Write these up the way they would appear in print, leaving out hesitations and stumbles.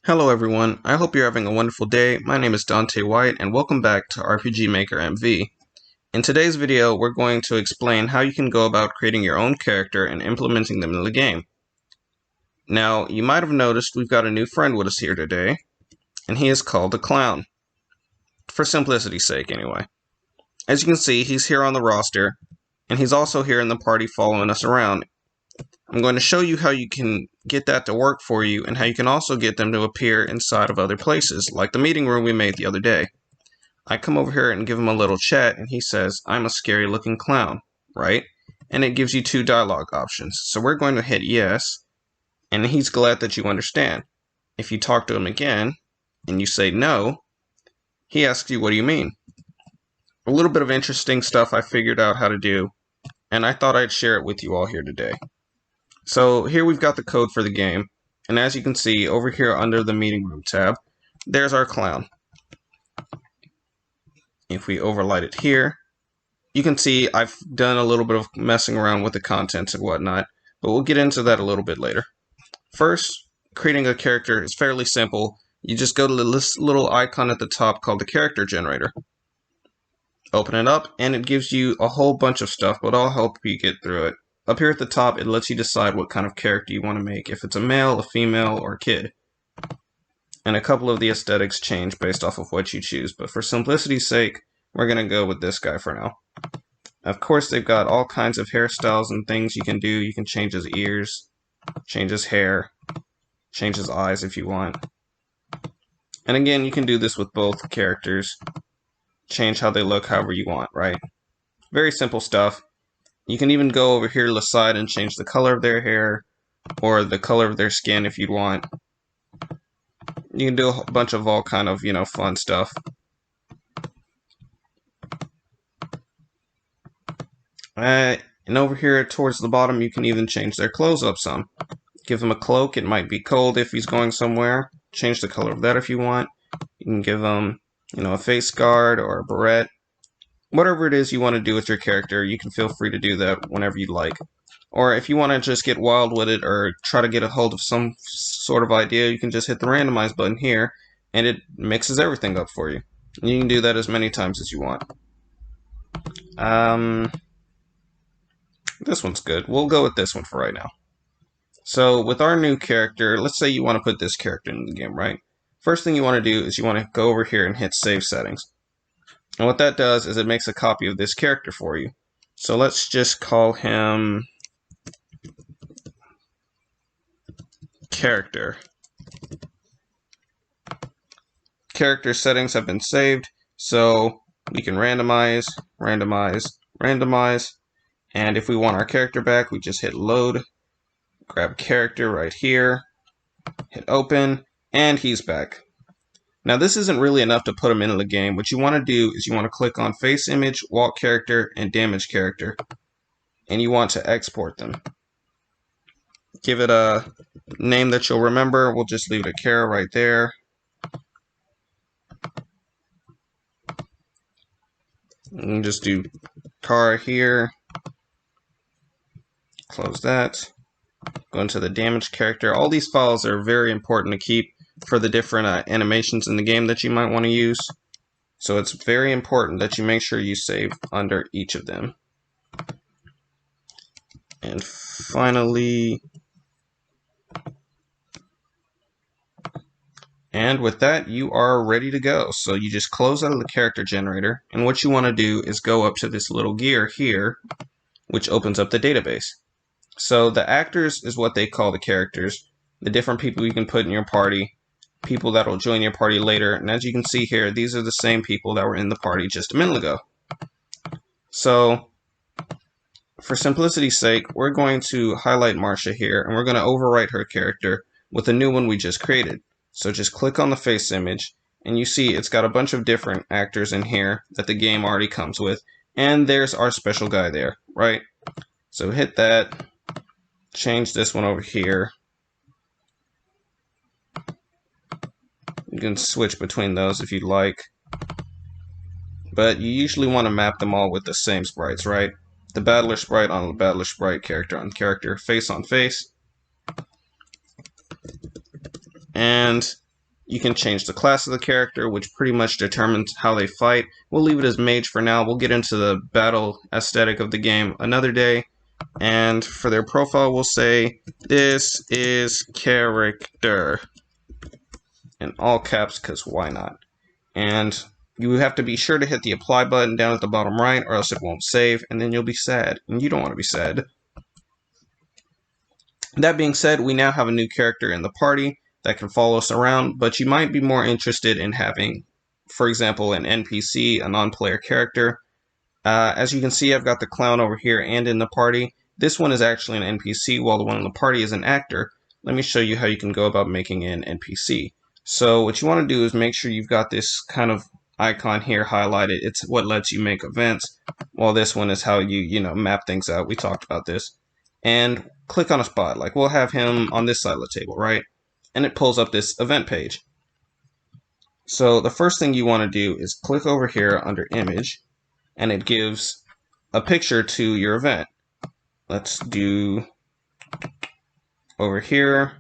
Hello everyone, I hope you're having a wonderful day. My name is Dante White and welcome back to RPG Maker MV. In today's video, we're going to explain how you can go about creating your own character and implementing them in the game. Now, you might have noticed we've got a new friend with us here today, and he is called the Clown. For simplicity's sake, anyway. As you can see, he's here on the roster, and he's also here in the party following us around. I'm going to show you how you can get that to work for you and how you can also get them to appear inside of other places, like the meeting room we made the other day. I come over here and give him a little chat and he says, "I'm a scary looking clown," right? And it gives you two dialogue options. So we're going to hit yes, and he's glad that you understand. If you talk to him again and you say no, he asks you, "What do you mean?" A little bit of interesting stuff I figured out how to do, and I thought I'd share it with you all here today. So here we've got the code for the game, and as you can see over here under the meeting room tab, there's our clown. If we overlight it here, you can see I've done a little bit of messing around with the contents and whatnot, but we'll get into that a little bit later. First, creating a character is fairly simple. You just go to this little icon at the top called the character generator. Open it up, and it gives you a whole bunch of stuff, but I'll help you get through it. Up here at the top, it lets you decide what kind of character you want to make, if it's a male, a female, or a kid. And a couple of the aesthetics change based off of what you choose, but for simplicity's sake, we're going to go with this guy for now. Of course, they've got all kinds of hairstyles and things you can do. You can change his ears, change his hair, change his eyes if you want. And again, you can do this with both characters. Change how they look however you want, right? Very simple stuff. You can even go over here to the side and change the color of their hair or the color of their skin if you'd want. You can do a bunch of all kind of, fun stuff. And over here towards the bottom, you can even change their clothes up some. Give him a cloak. It might be cold if he's going somewhere. Change the color of that if you want. You can give him, a face guard or a beret. Whatever it is you want to do with your character, you can feel free to do that whenever you'd like. Or if you want to just get wild with it or try to get a hold of some sort of idea, you can just hit the randomize button here, and it mixes everything up for you. And you can do that as many times as you want. This one's good. We'll go with this one for right now. So with our new character, let's say you want to put this character in the game, right? First thing you want to do is you want to go over here and hit Save Settings. And what that does is it makes a copy of this character for you. So let's just call him Character. Character settings have been saved, so we can randomize, randomize, randomize. And if we want our character back, we just hit Load, grab Character right here, hit Open, and he's back. Now this isn't really enough to put him into the game. What you want to do is you want to click on Face Image, Walk Character, and Damage Character. And you want to export them. Give it a name that you'll remember. We'll just leave it a Kara right there. And just do Kara here. Close that. Go into the Damage Character. All these files are very important to keep for the different animations in the game that you might want to use. So it's very important that you make sure you save under each of them. And finally, and with that, you are ready to go. So you just close out of the character generator, and what you want to do is go up to this little gear here, which opens up the database. So the actors is what they call the characters, the different people you can put in your party, people that will join your party later. And as you can see here, these are the same people that were in the party just a minute ago. So for simplicity's sake, we're going to highlight Marcia here, and we're going to overwrite her character with a new one we just created. So just click on the face image, and you see it's got a bunch of different actors in here that the game already comes with. And there's our special guy there, right? So hit that, change this one over here. You can switch between those if you'd like. But you usually want to map them all with the same sprites, right? The battler sprite on the battler sprite, character on character, face on face. And You can change the class of the character, which pretty much determines how they fight. We'll leave it as mage for now. We'll get into the battle aesthetic of the game another day. And for their profile, we'll say, this is character. In all caps, because why not? And you have to be sure to hit the apply button down at the bottom right, or else it won't save, and then you'll be sad. And you don't want to be sad. That being said, we now have a new character in the party that can follow us around, but you might be more interested in having, for example, an NPC, a non-player character. As you can see, I've got the clown over here and in the party. This one is actually an NPC, while the one in the party is an actor. Let me show you how you can go about making an NPC. So what you want to do is make sure you've got this kind of icon here highlighted. It's what lets you make events, while this one is how you map things out. We talked about this. And click on a spot. Like, we'll have him on this side of the table, right? And it pulls up this event page. So the first thing you want to do is click over here under image, and it gives a picture to your event. Let's do over here,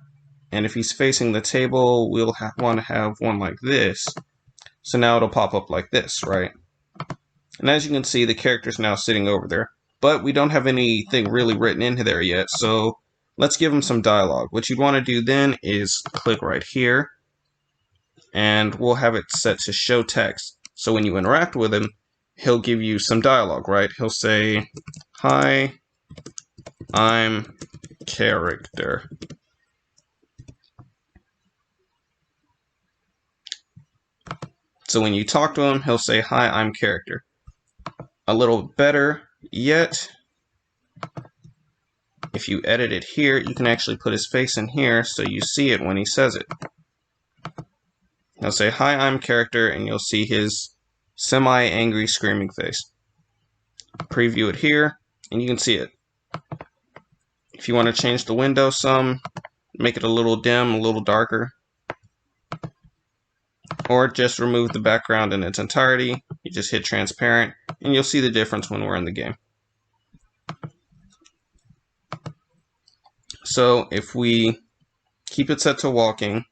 and if he's facing the table, we'll want to have one like this. So now it'll pop up like this, right? And as you can see, the character's now sitting over there, but we don't have anything really written into there yet, so let's give him some dialogue. What you'd want to do then is click right here, and we'll have it set to show text. So when you interact with him, he'll give you some dialogue, right? He'll say, hi, I'm character. So when you talk to him, he'll say, hi, I'm character. A little better yet, if you edit it here, you can actually put his face in here so you see it when he says it. He'll say, hi, I'm character, and you'll see his semi-angry screaming face. Preview it here, and you can see it. If you want to change the window some, make it a little dim, a little darker, or just remove the background in its entirety, you just hit transparent, and you'll see the difference when we're in the game. So if we keep it set to walking,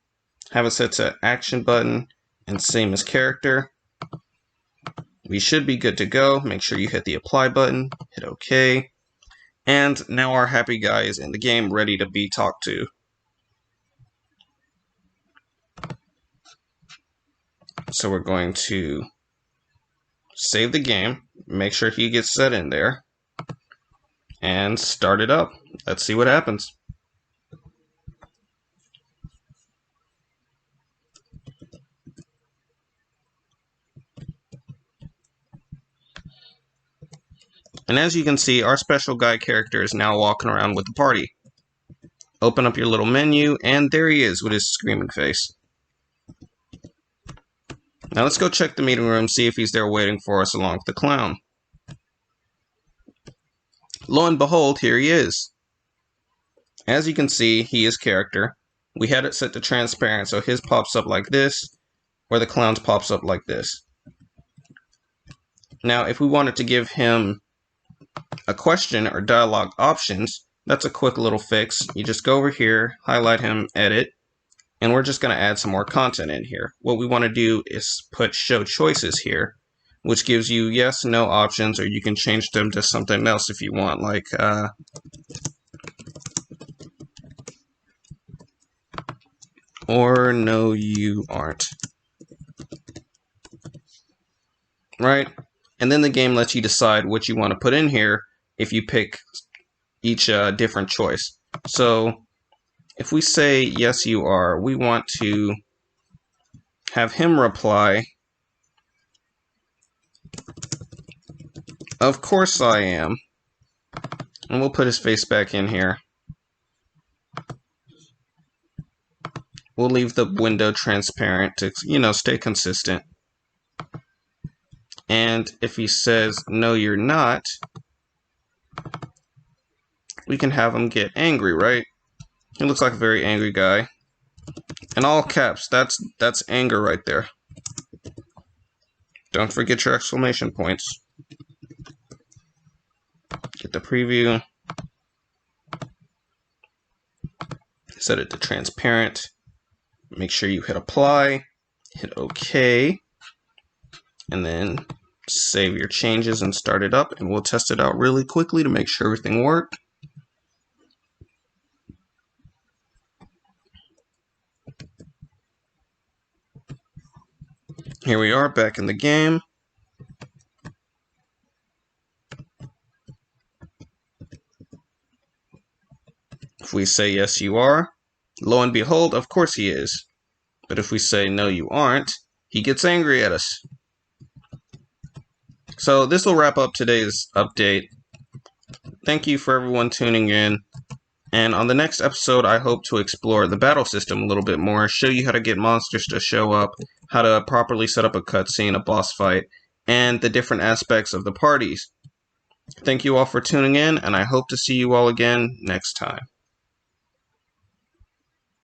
have it set to action button, and same as character, we should be good to go. Make sure you hit the apply button, hit OK, and now our happy guy is in the game, ready to be talked to. So we're going to save the game, make sure he gets set in there, and start it up. Let's see what happens. And as you can see, our special guy character is now walking around with the party. Open up your little menu, and there he is with his screaming face. Now let's go check the meeting room, see if he's there waiting for us along with the clown. Lo and behold, here he is. As you can see, he is character. We had it set to transparent, so his pops up like this, or the clown's pops up like this. Now, if we wanted to give him a question or dialogue options, that's a quick little fix. You just go over here, highlight him, edit, and we're just going to add some more content in here. What we want to do is put show choices here, which gives you yes, no options, or you can change them to something else if you want, like or no, you aren't. Right? And then the game lets you decide what you want to put in here if you pick each different choice. So if we say, yes, you are, we want to have him reply, of course I am. And we'll put his face back in here. We'll leave the window transparent to, stay consistent. And if he says, no, you're not, we can have him get angry, right? He looks like a very angry guy. In all caps, that's anger right there. Don't forget your exclamation points. Get the preview. Set it to transparent. Make sure you hit apply, hit OK, and then save your changes and start it up, and we'll test it out really quickly to make sure everything worked. Here we are back in the game. If we say yes you are, lo and behold, of course he is. But if we say no you aren't, he gets angry at us. So this will wrap up today's update. Thank you for everyone tuning in. And on the next episode, I hope to explore the battle system a little bit more, show you how to get monsters to show up, how to properly set up a cutscene, a boss fight, and the different aspects of the parties. Thank you all for tuning in, and I hope to see you all again next time.